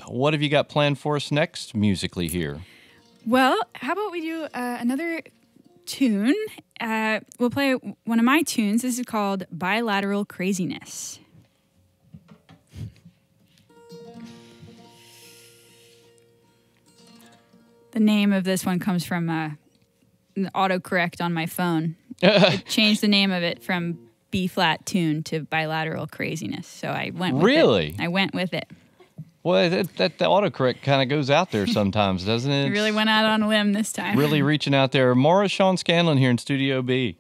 What have you got planned for us next musically here? Well, how about we do another tune? We'll play one of my tunes. This is called Bilateral Craziness. The name of this one comes from an autocorrect on my phone. It changed the name of it from B-flat tune to Bilateral Craziness. So I went with it. I went with it. Well, the autocorrect kind of goes out there sometimes, doesn't it? You really went out on a limb this time. Really reaching out there. Maura Shawn Scanlin here in Studio B.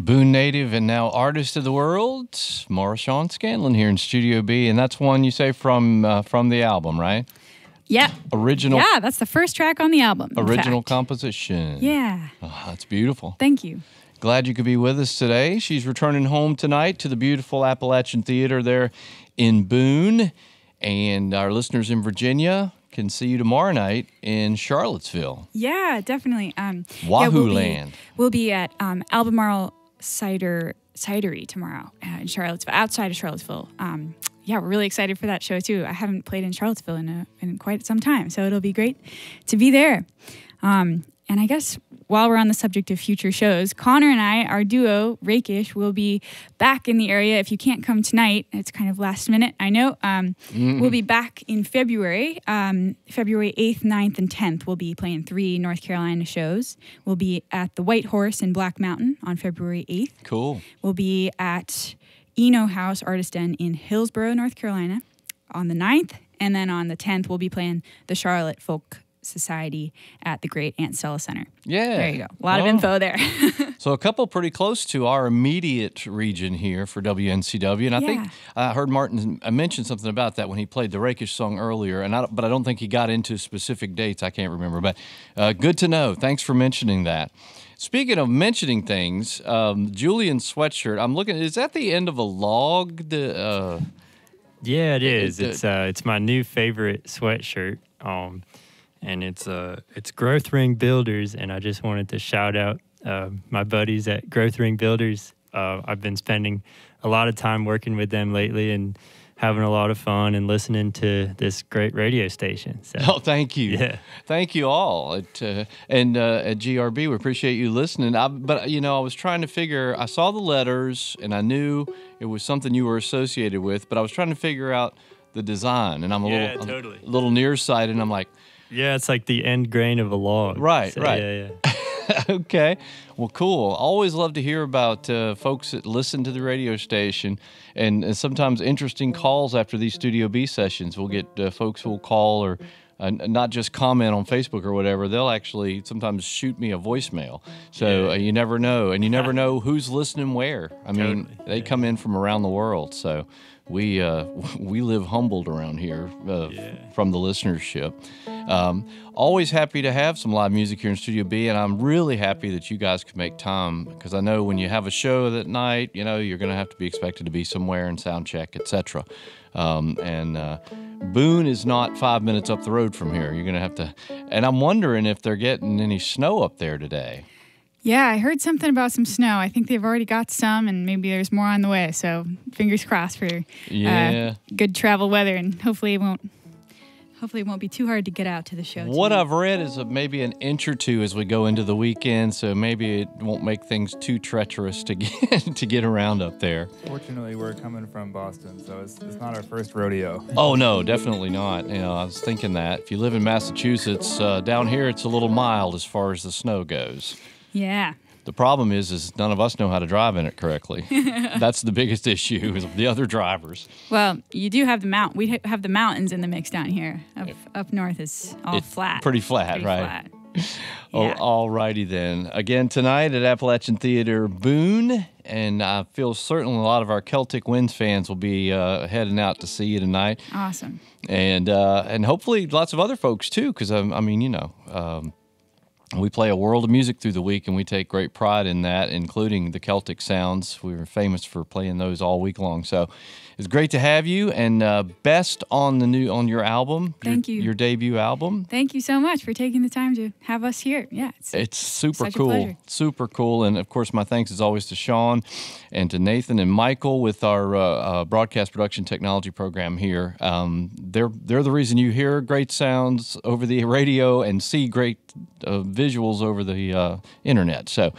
Boone native and now artist of the world, Maura Shawn Scanlin here in Studio B, and that's one you say from the album, right? Yeah. Original. Yeah, that's the first track on the album. Original composition. Yeah. Oh, that's beautiful. Thank you. Glad you could be with us today. She's returning home tonight to the beautiful Appalachian Theater there in Boone, and our listeners in Virginia can see you tomorrow night in Charlottesville. Yeah, definitely. Wahoo Land. We'll be at Albemarle Cidery tomorrow in Charlottesville, outside of Charlottesville. Yeah, we're really excited for that show too. I haven't played in Charlottesville in quite some time, so it'll be great to be there. And I guess while we're on the subject of future shows, Connor and I, our duo, Rakish, will be back in the area. If you can't come tonight, it's kind of last minute, I know. We'll be back in February. February 8th, 9th, and 10th, we'll be playing 3 North Carolina shows. We'll be at the White Horse in Black Mountain on February 8th. Cool. We'll be at Eno House Artist Den in Hillsborough, North Carolina on the 9th. And then on the 10th, we'll be playing the Charlotte Folk Society at the Great Aunt Stella Center. Yeah. There you go. A lot of info there. So a couple pretty close to our immediate region here for WNCW. And I think I heard Martin mention something about that when he played the Rakish song earlier, but I don't think he got into specific dates. I can't remember. But good to know. Thanks for mentioning that. Speaking of mentioning things, Julian sweatshirt, I'm looking, is that the end of a log? Yeah, it is. It's my new favorite sweatshirt. And it's Growth Ring Builders, and I just wanted to shout out my buddies at Growth Ring Builders. I've been spending a lot of time working with them lately and having a lot of fun and listening to this great radio station. So, oh, thank you. Yeah. Thank you all. At GRB, we appreciate you listening. But I was trying to figure, I saw the letters, and I knew it was something you were associated with, but I was trying to figure out the design, and I'm a little nearsighted, and I'm like, yeah, it's like the end grain of a log. Right, so, right. Yeah. Okay. Well, cool. Always love to hear about folks that listen to the radio station, and sometimes interesting calls after these Studio B sessions. We'll get folks who will call or not just comment on Facebook or whatever. They'll actually sometimes shoot me a voicemail. So you never know, and you never know who's listening where. I mean, they come in from around the world, so we live humbled around here from the listenership. Always happy to have some live music here in Studio B, and I'm really happy that you guys could make time, because I know when you have a show that night, you're going to have to be expected to be somewhere and sound check, etc. Boone is not 5 minutes up the road from here. You're going to have to, and I'm wondering if they're getting any snow up there today. Yeah, I heard something about some snow. I think they've already got some, and maybe there's more on the way. So fingers crossed for good travel weather, and hopefully it won't be too hard to get out to the show. What I've read is maybe an inch or two as we go into the weekend, so maybe it won't make things too treacherous to get around up there. Fortunately, we're coming from Boston, so it's not our first rodeo. Oh no, definitely not. I was thinking that if you live in Massachusetts, down here it's a little mild as far as the snow goes. Yeah. The problem is none of us know how to drive in it correctly. That's the biggest issue, is the other drivers. Well, you do have we have the mountains in the mix down here. Up north is all flat. Pretty flat, right? Flat. Oh, all righty then. Again, tonight at Appalachian Theater Boone, and I feel certainly a lot of our Celtic Winds fans will be heading out to see you tonight. Awesome. And hopefully lots of other folks too, because we play a world of music through the week, and we take great pride in that, including the Celtic sounds. We were famous for playing those all week long. So it's great to have you, and best on your album. Thank you. Your debut album. Thank you so much for taking the time to have us here. Yeah, it's super such cool. A pleasure. Super cool. And of course, my thanks as always to Sean and to Nathan and Michael with our broadcast production technology program here. They're the reason you hear great sounds over the radio and see great visuals over the internet. So